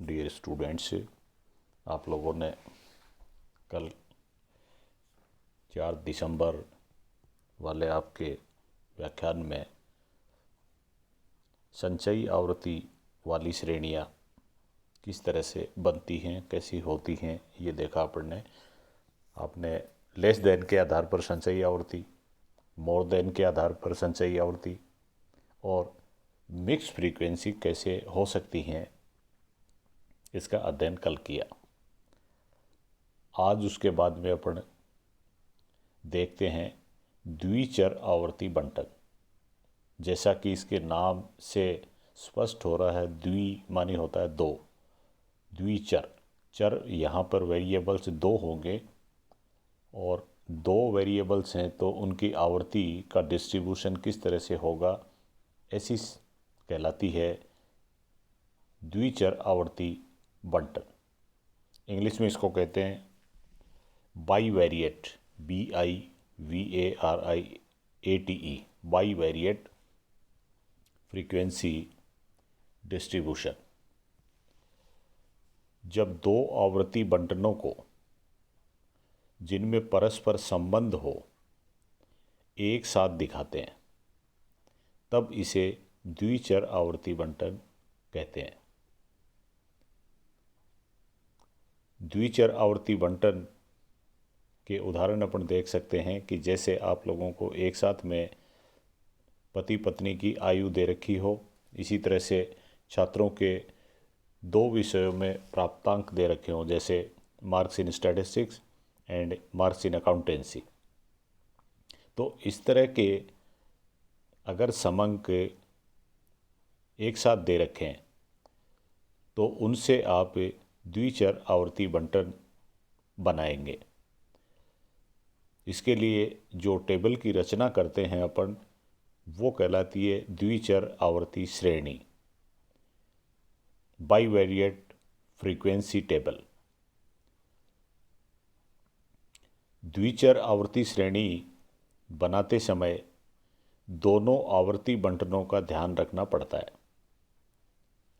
Dear students, आप लोगों ने कल 4 दिसंबर वाले आपके व्याख्यान में संचयी आवृत्ति वाली श्रेणियाँ किस तरह से बनती हैं, कैसी होती हैं, ये देखा आपने लेस देन के आधार पर संचयी आवृत्ति, मोर देन के आधार पर संचयी आवृत्ति और मिक्स फ्रीक्वेंसी कैसे हो सकती हैं, इसका अध्ययन कल किया। आज उसके बाद में अपन देखते हैं द्विचर आवर्ती बंटन। जैसा कि इसके नाम से स्पष्ट हो रहा है, द्वि मानी होता है दो, द्विचर। चर यहाँ पर वेरिएबल्स दो होंगे और दो वेरिएबल्स हैं तो उनकी आवर्ती का डिस्ट्रीब्यूशन किस तरह से होगा, ऐसी कहलाती है द्विचर आवर्ती बंटन। इंग्लिश में इसको कहते हैं bivariate, BIVARIATE, bivariate frequency distribution. जब दो आवर्ती बंटनों को जिनमें परस्पर संबंध हो एक साथ दिखाते हैं तब इसे द्विचर आवर्ती बंटन कहते हैं। द्विचर आवर्ती बंटन के उदाहरण अपन देख सकते हैं कि जैसे आप लोगों को एक साथ में पति पत्नी की आयु दे रखी हो, इसी तरह से छात्रों के दो विषयों में प्राप्तांक दे रखे हों, जैसे marks in statistics and marks in accountancy. तो इस तरह के अगर समांक एक साथ दे रखें तो उनसे आप द्विचर आवर्ती बंटन बनाएंगे। इसके लिए जो टेबल की रचना करते हैं अपन, वो कहलाती है द्विचर आवर्ती श्रेणी, बाईवेरिएट फ्रीक्वेंसी टेबल। द्विचर आवर्ती श्रेणी बनाते समय दोनों आवर्ती बंटनों का ध्यान रखना पड़ता है।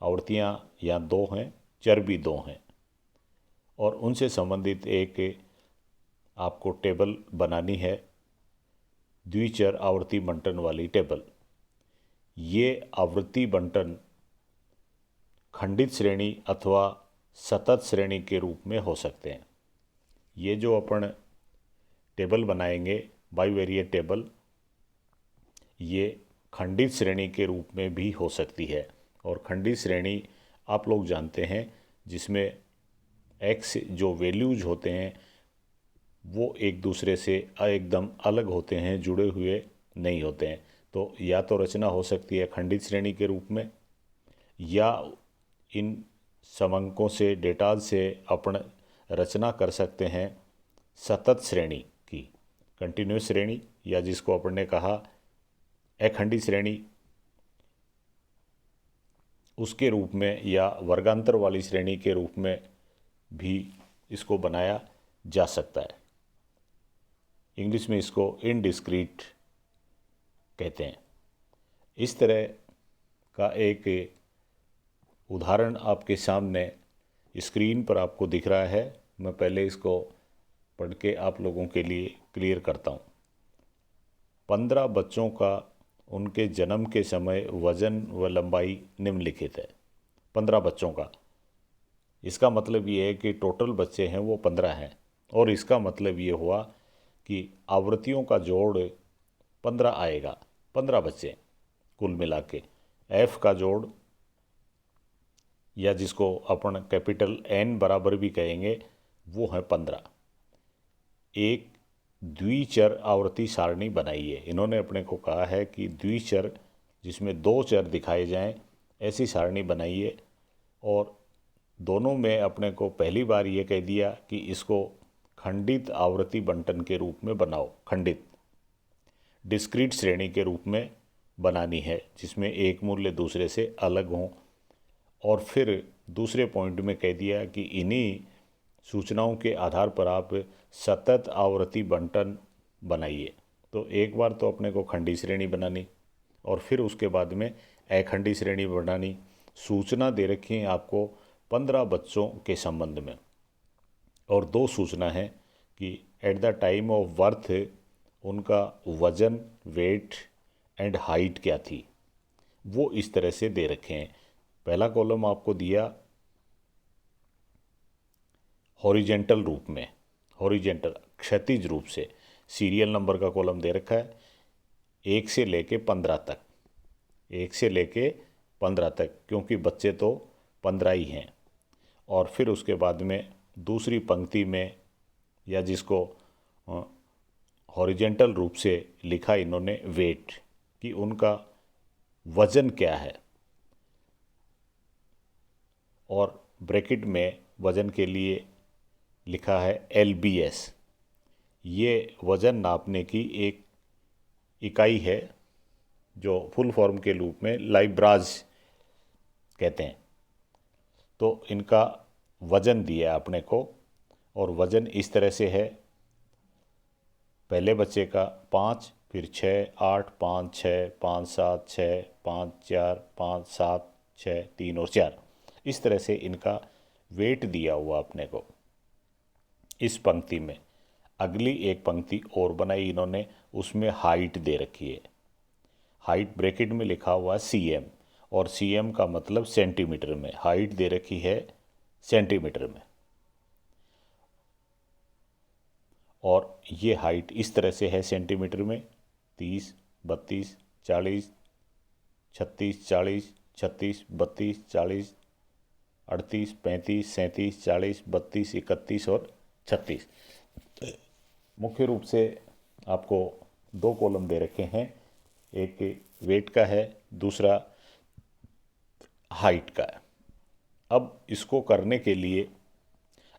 आवर्तियाँ यहाँ दो हैं, चर भी दो हैं और उनसे संबंधित एक आपको टेबल बनानी है, द्विचर आवर्ती बंटन वाली टेबल। ये आवृत्ति बंटन खंडित श्रेणी अथवा सतत श्रेणी के रूप में हो सकते हैं। ये जो अपन टेबल बनाएंगे बाईवेरिएट टेबल, ये खंडित श्रेणी के रूप में भी हो सकती है। और खंडित श्रेणी आप लोग जानते हैं जिसमें x जो वैल्यूज होते हैं वो एक दूसरे से एकदम अलग होते हैं, जुड़े हुए नहीं होते हैं। तो या तो रचना हो सकती है खंडित श्रेणी के रूप में, या इन समांकों से, डेटाज से अपन रचना कर सकते हैं सतत श्रेणी की, कंटिन्यूस श्रेणी, या जिसको अपन ने कहा अखंडित श्रेणी, उसके रूप में, या वर्गांतर वाली श्रेणी के रूप में भी इसको बनाया जा सकता है। इंग्लिश में इसको इनडिस्क्रीट कहते हैं। इस तरह का एक उदाहरण आपके सामने स्क्रीन पर आपको दिख रहा है। मैं पहले इसको पढ़ के आप लोगों के लिए क्लियर करता हूँ। 15 बच्चों का उनके जन्म के समय वजन व लंबाई निम्नलिखित है। 15 बच्चों का, इसका मतलब ये है कि टोटल बच्चे हैं वो 15 हैं, और इसका मतलब ये हुआ कि आवृत्तियों का जोड़ 15 आएगा। 15 बच्चे कुल मिला के, F का जोड़, या जिसको अपन कैपिटल N बराबर भी कहेंगे, वो है 15। एक द्विचर आवर्ती सारणी बनाइए। इन्होंने अपने को कहा है कि द्विचर जिसमें दो चर दिखाए जाएं, ऐसी सारणी बनाइए। और दोनों में अपने को पहली बार ये कह दिया कि इसको खंडित आवर्ती बंटन के रूप में बनाओ, खंडित डिस्क्रीट श्रेणी के रूप में बनानी है, जिसमें एक मूल्य दूसरे से अलग हों। और फिर दूसरे पॉइंट में कह दिया कि इन्हीं सूचनाओं के आधार पर आप सतत आवर्ती बंटन बनाइए। तो एक बार तो अपने को खंडी श्रेणी बनानी और फिर उसके बाद में अखंडी श्रेणी बनानी। सूचना दे रखी है आपको 15 बच्चों के संबंध में। और 2 सूचना है कि at the time of birth उनका वज़न, वेट एंड हाइट क्या थी, वो इस तरह से दे रखे हैं। पहला कॉलम आपको दिया हॉरिजेंटल रूप में, हॉरिजेंटल क्षैतिज रूप से, सीरियल नंबर का कॉलम दे रखा है 1 से लेके 15 तक, 1 से लेके 15 तक, क्योंकि बच्चे तो 15 ही हैं। और फिर उसके बाद में दूसरी पंक्ति में, या जिसको हॉरिजेंटल रूप से लिखा इन्होंने वेट, कि उनका वज़न क्या है, और ब्रैकेट में वज़न के लिए लिखा है LBS। ये वज़न नापने की एक इकाई है जो फुल फॉर्म के रूप में लाइब्राज कहते हैं। तो इनका वज़न दिया है अपने को, और वज़न इस तरह से है, पहले बच्चे का 5, फिर 6, 8, 5, 6, 5, 7, 6, 5, 4, 5, 7, 6, 3 और 4, इस तरह से इनका वेट दिया हुआ अपने को इस पंक्ति में। अगली एक पंक्ति और बनाई इन्होंने, उसमें हाइट दे रखी है। हाइट ब्रैकेट में लिखा हुआ CM, और CM का मतलब सेंटीमीटर में, हाइट दे रखी है सेंटीमीटर में। और ये हाइट इस तरह से है सेंटीमीटर में, 30, 32, 40, 36, 40, 36, 32, 40, 38, 35, 37, 40, 32, 31 और 36। मुख्य रूप से आपको 2 कॉलम दे रखे हैं, एक वेट का है, दूसरा हाइट का है। अब इसको करने के लिए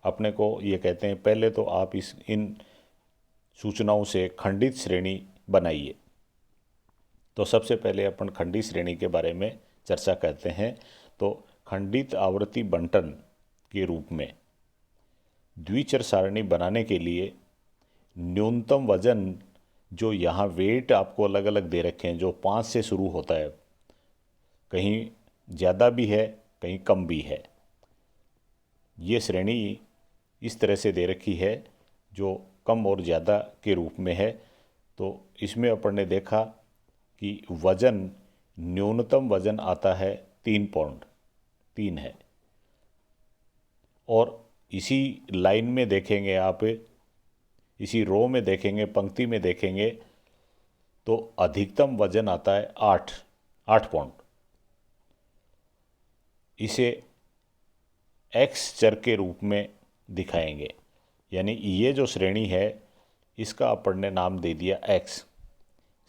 अपने को ये कहते हैं, पहले तो आप इन सूचनाओं से खंडित श्रेणी बनाइए। तो सबसे पहले अपन खंडित श्रेणी के बारे में चर्चा करते हैं। तो खंडित आवृत्ति बंटन के रूप में द्विचर सारणी बनाने के लिए न्यूनतम वजन, जो यहाँ वेट आपको अलग अलग दे रखे हैं, जो 5 से शुरू होता है, कहीं ज़्यादा भी है कहीं कम भी है, ये श्रेणी इस तरह से दे रखी है जो कम और ज़्यादा के रूप में है। तो इसमें अपन ने देखा कि वज़न, न्यूनतम वज़न आता है 3 पाउंड, 3 है। और इसी लाइन में देखेंगे आप, इसी रो में देखेंगे, पंक्ति में देखेंगे, तो अधिकतम वज़न आता है 8 पाउंड। इसे एक्स चर के रूप में दिखाएंगे, यानी ये जो श्रेणी है इसका अपन ने नाम दे दिया एक्स।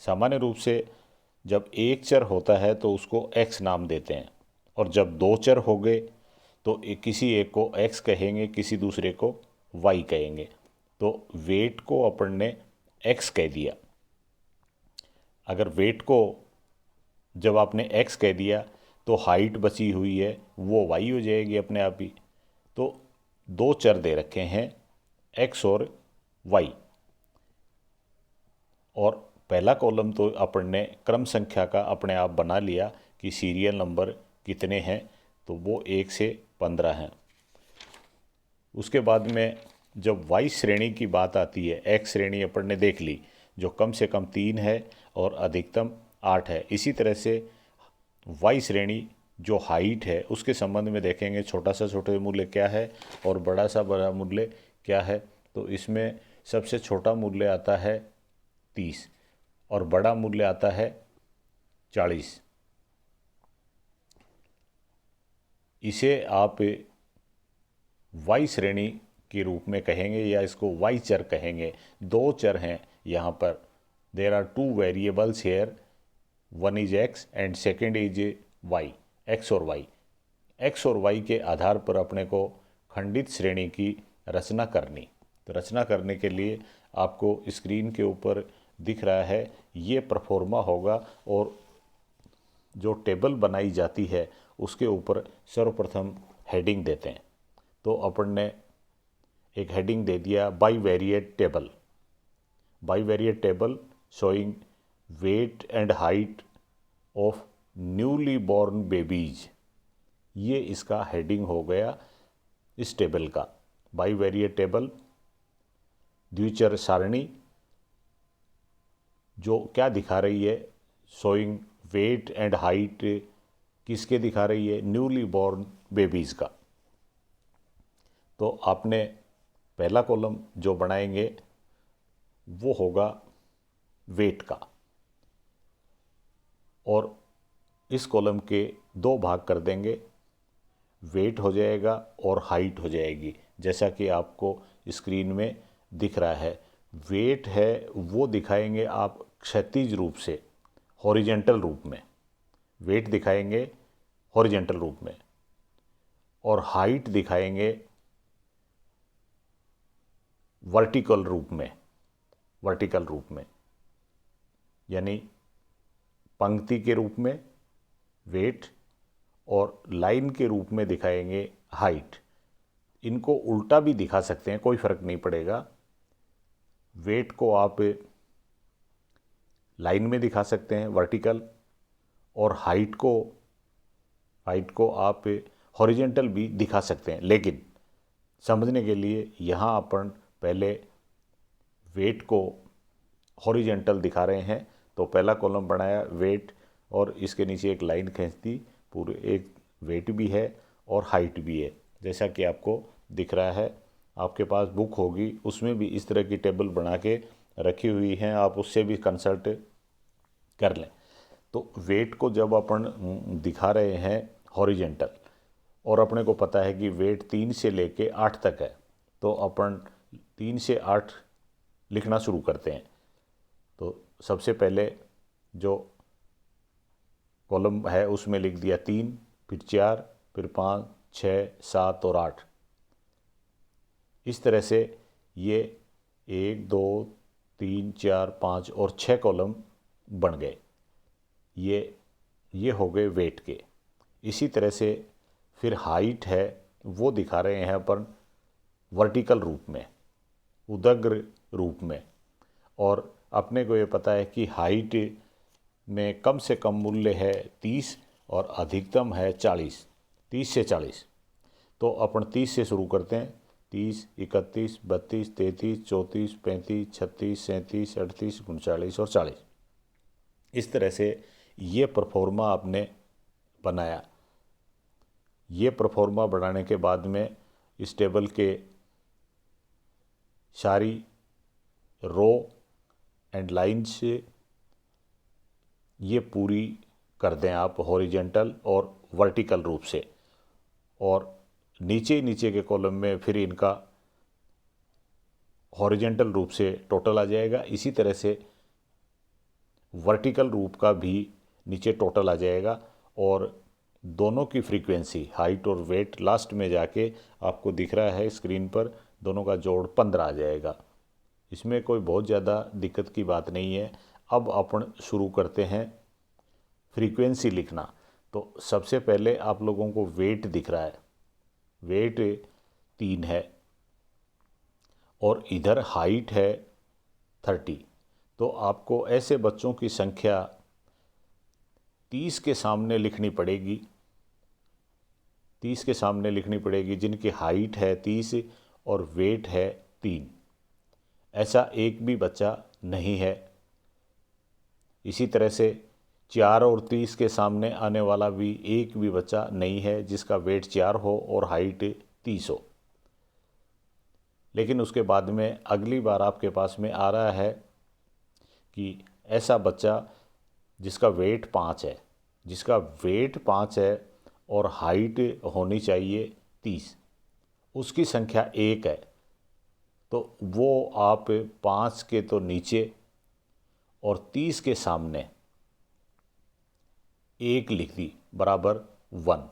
सामान्य रूप से जब एक चर होता है तो उसको एक्स नाम देते हैं, और जब 2 चर हो गए तो किसी एक को एक्स कहेंगे, किसी दूसरे को वाई कहेंगे। तो वेट को अपन ने एक्स कह दिया। अगर वेट को जब आपने एक्स कह दिया तो हाइट बची हुई है वो वाई हो जाएगी अपने आप ही। तो 2 चर दे रखे हैं, एक्स और वाई। और पहला कॉलम तो अपन ने क्रम संख्या का अपने आप बना लिया कि सीरियल नंबर कितने हैं, तो वो 1 से 15 हैं। उसके बाद में जब वाई श्रेणी की बात आती है, एक्स श्रेणी अपन ने देख ली जो कम से कम 3 है और अधिकतम 8 है। इसी तरह से वाई श्रेणी जो हाइट है उसके संबंध में देखेंगे, छोटा सा छोटे मूल्य क्या है और बड़ा सा बड़ा मूल्य क्या है। तो इसमें सबसे छोटा मूल्य आता है 30 और बड़ा मूल्य आता है 40। इसे आप वाई श्रेणी के रूप में कहेंगे या इसको वाई चर कहेंगे। 2 चर हैं यहाँ पर, there are 2 variables here, one is x and second is y, x और वाई। एक्स और वाई के आधार पर अपने को खंडित श्रेणी की रचना करनी। तो रचना करने के लिए आपको स्क्रीन के ऊपर दिख रहा है ये प्रोफॉर्मा होगा, और जो टेबल बनाई जाती है उसके ऊपर सर्वप्रथम हेडिंग देते हैं। तो अपन ने एक हेडिंग दे दिया bivariate table, bivariate table showing weight and height of newly born babies. ये इसका हेडिंग हो गया इस टेबल का। बाईवेरिएट टेबल, द्विचर सारणी, जो क्या दिखा रही है, शोइंग वेट एंड हाइट किसके दिखा रही है, न्यूली बॉर्न बेबीज़ का। तो आपने पहला कॉलम जो बनाएंगे वो होगा वेट का, और इस कॉलम के दो भाग कर देंगे, वेट हो जाएगा और हाइट हो जाएगी, जैसा कि आपको स्क्रीन में दिख रहा है। वेट है वो दिखाएंगे आप क्षैतिज रूप से, हॉरिजेंटल रूप में, वेट दिखाएंगे हॉरिजेंटल रूप में, और हाइट दिखाएंगे वर्टिकल रूप में, वर्टिकल रूप में, यानी पंक्ति के रूप में वेट और लाइन के रूप में दिखाएंगे हाइट। इनको उल्टा भी दिखा सकते हैं, कोई फ़र्क नहीं पड़ेगा। वेट को आप लाइन में दिखा सकते हैं वर्टिकल, और हाइट को आप हॉरिजेंटल भी दिखा सकते हैं। लेकिन समझने के लिए यहाँ अपन पहले वेट को हॉरिजेंटल दिखा रहे हैं। तो पहला कॉलम बनाया वेट, और इसके नीचे एक लाइन खींच दी, पूरे एक वेट भी है और हाइट भी है, जैसा कि आपको दिख रहा है। आपके पास बुक होगी, उसमें भी इस तरह की टेबल बना के रखी हुई हैं, आप उससे भी कंसल्ट कर लें। तो वेट को जब अपन दिखा रहे हैं हॉरिजेंटल, और अपने को पता है कि वेट 3 से लेके 8 तक है, तो अपन 3 से 8 लिखना शुरू करते हैं। तो सबसे पहले जो कॉलम है उसमें लिख दिया 3, फिर 4, फिर 5, 6, 7 और 8। इस तरह से ये 1, 2, 3, 4, 5 और 6 कॉलम बन गए। ये हो गए वेट के। इसी तरह से फिर हाइट है वो दिखा रहे हैं अपन वर्टिकल रूप में, उदग्र रूप में, और अपने को ये पता है कि हाइट में कम से कम मूल्य है 30 और अधिकतम है 40, 30 से 40। तो अपन 30 से शुरू करते हैं, 30, 31, 32, 33, 34, 35, 36, 37, 38, 39 और 40। इस तरह से ये परफॉर्मा आपने बनाया। ये परफॉर्मा बनाने के बाद में इस टेबल के सारी रो एंड लाइन्स ये पूरी कर दें आप हॉरिजेंटल और वर्टिकल रूप से, और नीचे नीचे के कॉलम में फिर इनका हॉरिजेंटल रूप से टोटल आ जाएगा। इसी तरह से वर्टिकल रूप का भी नीचे टोटल आ जाएगा, और दोनों की फ्रीक्वेंसी हाइट और वेट लास्ट में जाके आपको दिख रहा है स्क्रीन पर, दोनों का जोड़ 15 आ जाएगा। इसमें कोई बहुत ज़्यादा दिक्कत की बात नहीं है। अब अपन शुरू करते हैं फ्रीक्वेंसी लिखना। तो सबसे पहले आप लोगों को वेट दिख रहा है, वेट 3 है, और इधर हाइट है 30। तो आपको ऐसे बच्चों की संख्या 30 के सामने लिखनी पड़ेगी, 30 के सामने लिखनी पड़ेगी, जिनकी हाइट है 30 और वेट है 3। ऐसा एक भी बच्चा नहीं है। इसी तरह से 4 और 30 के सामने आने वाला भी एक भी बच्चा नहीं है जिसका वेट 4 हो और हाइट 30 हो। लेकिन उसके बाद में अगली बार आपके पास में आ रहा है कि ऐसा बच्चा जिसका वेट 5 है, जिसका वेट 5 है और हाइट होनी चाहिए 30, उसकी संख्या 1 है। तो वो आप 5 के तो नीचे और 30 के सामने 1 लिख दी बराबर 1।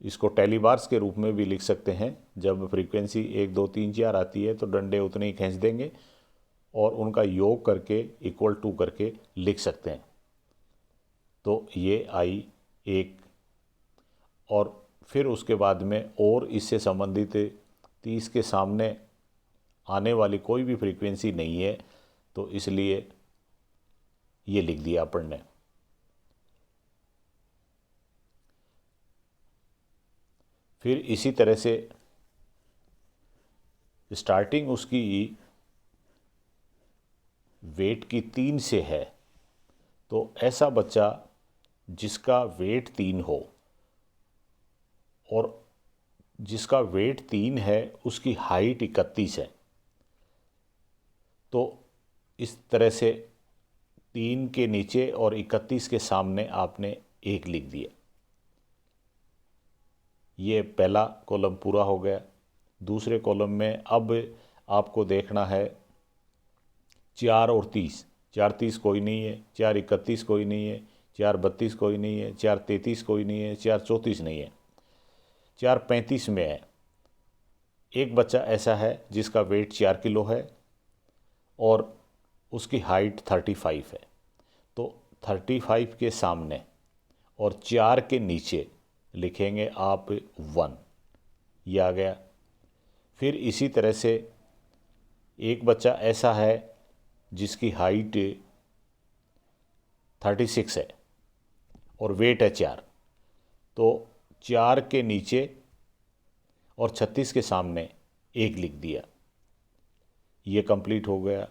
इसको टेलीबार्स के रूप में भी लिख सकते हैं। जब फ्रीक्वेंसी 1, 2, 3, 4 आती है तो डंडे उतने ही खींच देंगे और उनका योग करके इक्वल टू करके लिख सकते हैं। तो ये आई 1, और फिर उसके बाद में और इससे संबंधित 30 के सामने आने वाली कोई भी फ्रीक्वेंसी नहीं है, तो इसलिए ये लिख दिया अपन ने। फिर इसी तरह से स्टार्टिंग उसकी वेट की 3 से है, तो ऐसा बच्चा जिसका वेट 3 हो और जिसका वेट 3 है उसकी हाइट 31 है, तो इस तरह से 3 के नीचे और 31 के सामने आपने 1 लिख दिया। ये पहला कॉलम पूरा हो गया। दूसरे कॉलम में अब आपको देखना है 4 और 30। 4 30 कोई नहीं है, 4 31 कोई नहीं है, 4 32 कोई नहीं है, 4 33 कोई नहीं है, 4 34 नहीं है, 4 35 में है। एक बच्चा ऐसा है जिसका वेट 4 किलो है और उसकी हाइट 35 है, तो 35 के सामने और 4 के नीचे लिखेंगे आप 1। ये आ गया। फिर इसी तरह से एक बच्चा ऐसा है जिसकी हाइट 36 है और वेट है 4, तो 4 के नीचे और 36 के सामने 1 लिख दिया। ये कंप्लीट हो गया।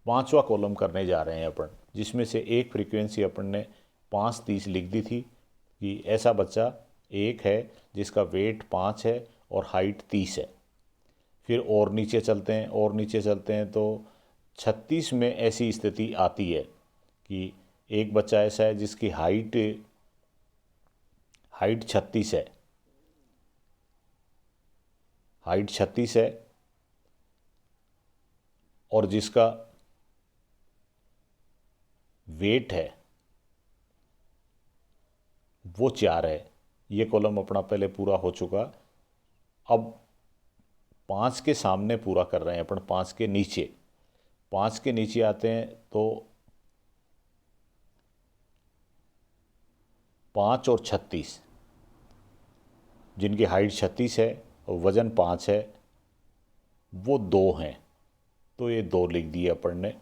पांचवा कॉलम करने जा रहे हैं अपन, जिसमें से एक फ्रीक्वेंसी अपन ने 5 30 लिख दी थी कि ऐसा बच्चा एक है जिसका वेट 5 है और हाइट 30 है। फिर और नीचे चलते हैं, और नीचे चलते हैं तो 36 में ऐसी स्थिति आती है कि एक बच्चा ऐसा है जिसकी हाइट 36 है, हाइट 36 है और जिसका वेट है वो 4 है। ये कॉलम अपना पहले पूरा हो चुका। अब 5 के सामने पूरा कर रहे हैं अपन, 5 के नीचे। 5 के नीचे आते हैं तो 5 और 36, जिनकी हाइट 36 है और वज़न 5 है, वो 2 हैं, तो ये 2 लिख दिए अपन ने।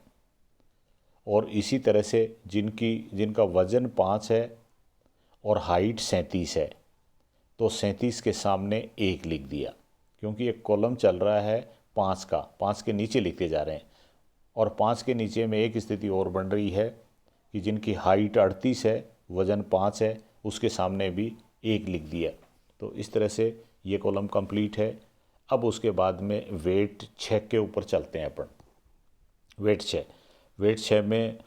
और इसी तरह से जिनका वज़न 5 है और हाइट 37 है, तो 37 के सामने 1 लिख दिया, क्योंकि एक कॉलम चल रहा है 5 का, 5 के नीचे लिखते जा रहे हैं। और 5 के नीचे में एक स्थिति और बन रही है कि जिनकी हाइट 38 है, वज़न 5 है, उसके सामने भी 1 लिख दिया। तो इस तरह से ये कॉलम कंप्लीट है। अब उसके बाद में वेट 6 के ऊपर चलते हैं अपन। वेट 6 में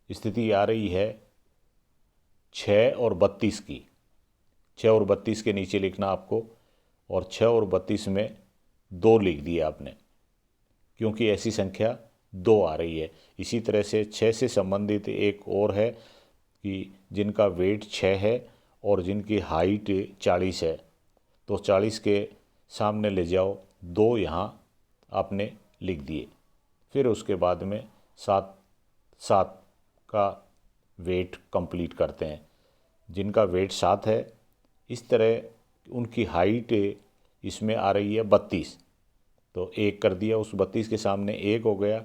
स्थिति आ रही है 6 और 32 की। 6 और 32 के नीचे लिखना आपको, और 6 और 32 में 2 लिख दिया आपने, क्योंकि ऐसी संख्या 2 आ रही है। इसी तरह से 6 से संबंधित एक और है कि जिनका वेट 6 है और जिनकी हाइट 40 है, तो 40 के सामने ले जाओ 2, यहाँ आपने लिख दिए। फिर उसके बाद में 7 का वेट कंप्लीट करते हैं। जिनका वेट 7 है, इस तरह उनकी हाइट इसमें आ रही है 32, तो 1 कर दिया, उस 32 के सामने 1 हो गया।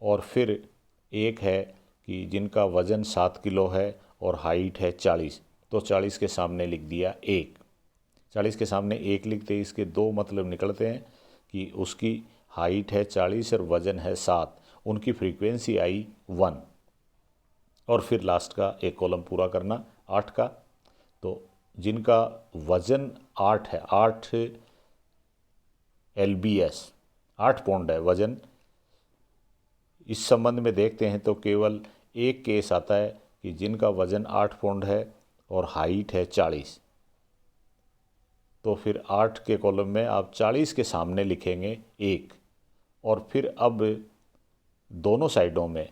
और फिर एक है कि जिनका वज़न 7 किलो है और हाइट है 40, तो 40 के सामने लिख दिया 1। 40 के सामने 1 लिखते इसके 2 मतलब निकलते हैं कि उसकी हाइट है 40 और वज़न है 7, उनकी फ्रीक्वेंसी आई 1। और फिर लास्ट का एक कॉलम पूरा करना 8 का, तो जिनका वज़न 8 है, 8 LBS, 8 पौंड है वज़न। इस संबंध में देखते हैं तो केवल एक केस आता है कि जिनका वज़न 8 पौंड है और हाइट है 40, तो फिर 8 के कॉलम में आप 40 के सामने लिखेंगे 1। और फिर अब दोनों साइडों में,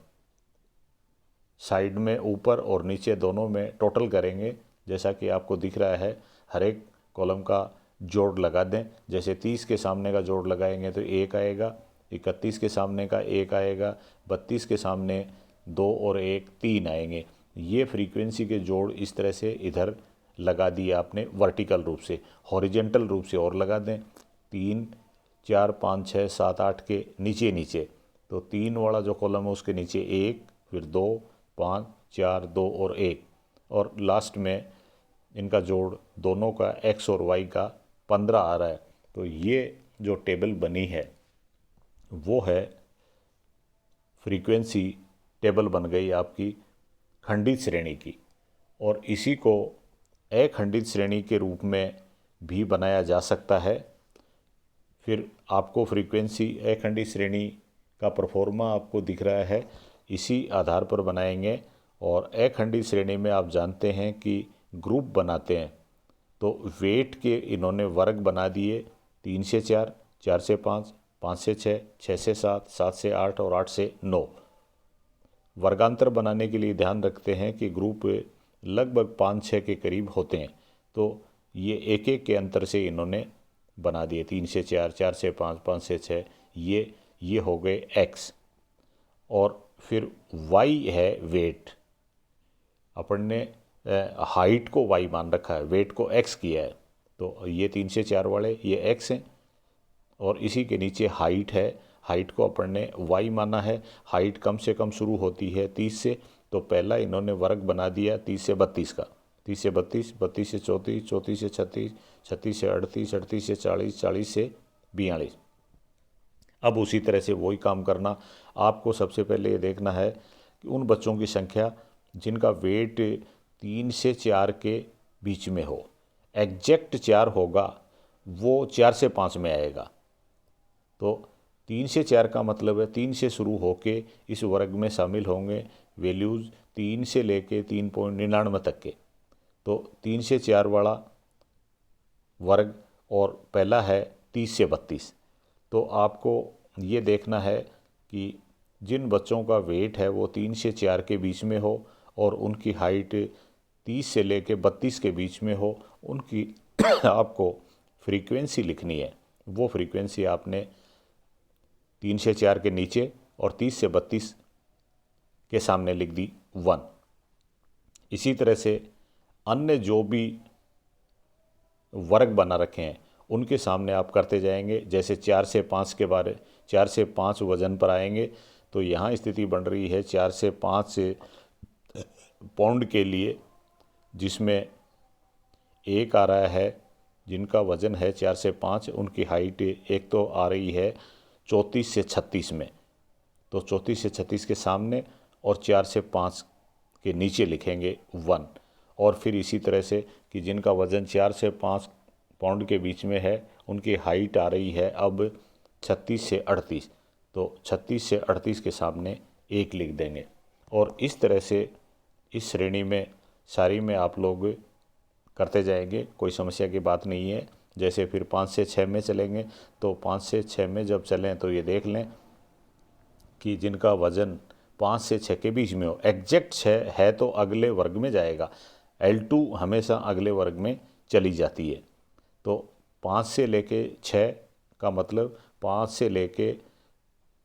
साइड में ऊपर और नीचे दोनों में टोटल करेंगे, जैसा कि आपको दिख रहा है। हर एक कॉलम का जोड़ लगा दें। जैसे 30 के सामने का जोड़ लगाएंगे तो 1 आएगा, 31 के सामने का 1 आएगा, 32 के सामने 2 और 1 3 आएंगे। ये फ्रीक्वेंसी के जोड़ इस तरह से इधर लगा दिए आपने वर्टिकल रूप से। हॉरिजेंटल रूप से और लगा दें, 3 4 5 6 7 8 के नीचे नीचे, तो 3 वाला जो कॉलम है उसके नीचे 1, फिर 2 5 4 2 और 1, और लास्ट में इनका जोड़ दोनों का x और y का 15 आ रहा है। तो ये जो टेबल बनी है वो है फ्रीक्वेंसी टेबल बन गई आपकी खंडित श्रेणी की। और इसी को अखंडित श्रेणी के रूप में भी बनाया जा सकता है। फिर आपको फ्रीक्वेंसी अखंडित श्रेणी का परफॉर्मा आपको दिख रहा है, इसी आधार पर बनाएंगे। और अखंडित श्रेणी में आप जानते हैं कि ग्रुप बनाते हैं, तो वेट के इन्होंने वर्ग बना दिए 3 से 4, 4 से 5, 5 से 6, 6 से 7, 7 से 8 और 8 से 9। वर्गांतर बनाने के लिए ध्यान रखते हैं कि ग्रुप लगभग 5-6 के करीब होते हैं, तो ये एक एक के अंतर से इन्होंने बना दिए 3 से 4, 4 से 5, 5 से 6, ये हो गए x। और फिर y है वेट, अपन ने हाइट को y मान रखा है, वेट को x किया है, तो ये 3 से 4 वाले ये x हैं। और इसी के नीचे हाइट है, हाइट को अपन ने y माना है। हाइट कम से कम शुरू होती है 30 से, तो पहला इन्होंने वर्ग बना दिया 30 से 32 का, 30 से 32, 32 से 34, 34 से 36, 36 से 38, 38 से 40, 40 से 42। अब उसी तरह से वही काम करना। आपको सबसे पहले ये देखना है कि उन बच्चों की संख्या जिनका वेट 3 से 4 के बीच में हो, एग्जैक्ट 4 होगा वो 4 से 5 में आएगा। तो 3 से 4 का मतलब है 3 से शुरू होके इस वर्ग में शामिल होंगे वैल्यूज़ 3 से लेके 3.99 तक के। तो 3 से 4 वाला वर्ग और पहला है 30 से 32। तो आपको ये देखना है कि जिन बच्चों का वेट है वो 3 से 4 के बीच में हो और उनकी हाइट 30 से लेके 32 के बीच में हो, उनकी आपको फ्रीक्वेंसी लिखनी है। वो फ्रीक्वेंसी आपने 3 से 4 के नीचे और 30 से 32 के सामने लिख दी 1। इसी तरह से अन्य जो भी वर्ग बना रखे हैं उनके सामने आप करते जाएंगे। जैसे 4 से 5 के बारे 4 से 5 वजन पर आएंगे, तो यहाँ स्थिति बन रही है 4 से 5 से पाउंड के लिए, जिसमें एक आ रहा है जिनका वज़न है 4 से 5, उनकी हाइट एक तो आ रही है 34 से 36 में, तो 34 से 36 के सामने और 4 से 5 के नीचे लिखेंगे 1। और फिर इसी तरह से कि जिनका वज़न 4 से 5 पाउंड के बीच में है, उनकी हाइट आ रही है अब 36 से 38, तो 36 से 38 के सामने 1 लिख देंगे। और इस तरह से इस श्रेणी में सारी में आप लोग करते जाएंगे, कोई समस्या की बात नहीं है। जैसे फिर 5 से 6 में चलेंगे, तो 5 से 6 में जब चलें तो ये देख लें कि जिनका वज़न 5 से 6 के बीच में हो, एग्जैक्ट 6 है तो अगले वर्ग में जाएगा, L2 हमेशा अगले वर्ग में चली जाती है। तो 5 से लेके 6 का मतलब 5 से लेके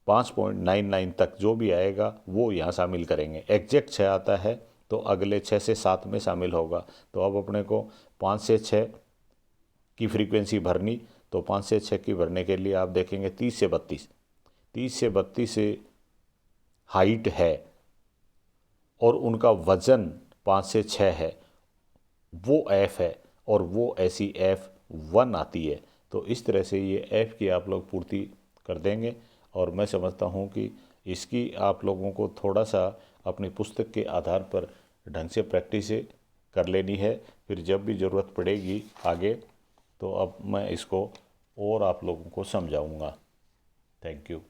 5.99 तक जो भी आएगा वो यहाँ शामिल करेंगे। एग्जैक्ट 6 आता है तो अगले 6 से 7 में शामिल होगा। तो अब अपने को 5 से 6 की फ्रीक्वेंसी भरनी, तो 5 से 6 की भरने के लिए आप देखेंगे 30 से 32, 30 से 32 से हाइट है और उनका वज़न 5 से 6 है, वो F है और वो ऐसी F1 आती है। तो इस तरह से ये F की आप लोग पूर्ति कर देंगे। और मैं समझता हूँ कि इसकी आप लोगों को थोड़ा सा अपनी पुस्तक के आधार पर ढंग से प्रैक्टिस कर लेनी है। फिर जब भी ज़रूरत पड़ेगी आगे, तो अब मैं इसको और आप लोगों को समझाऊँगा। Thank you.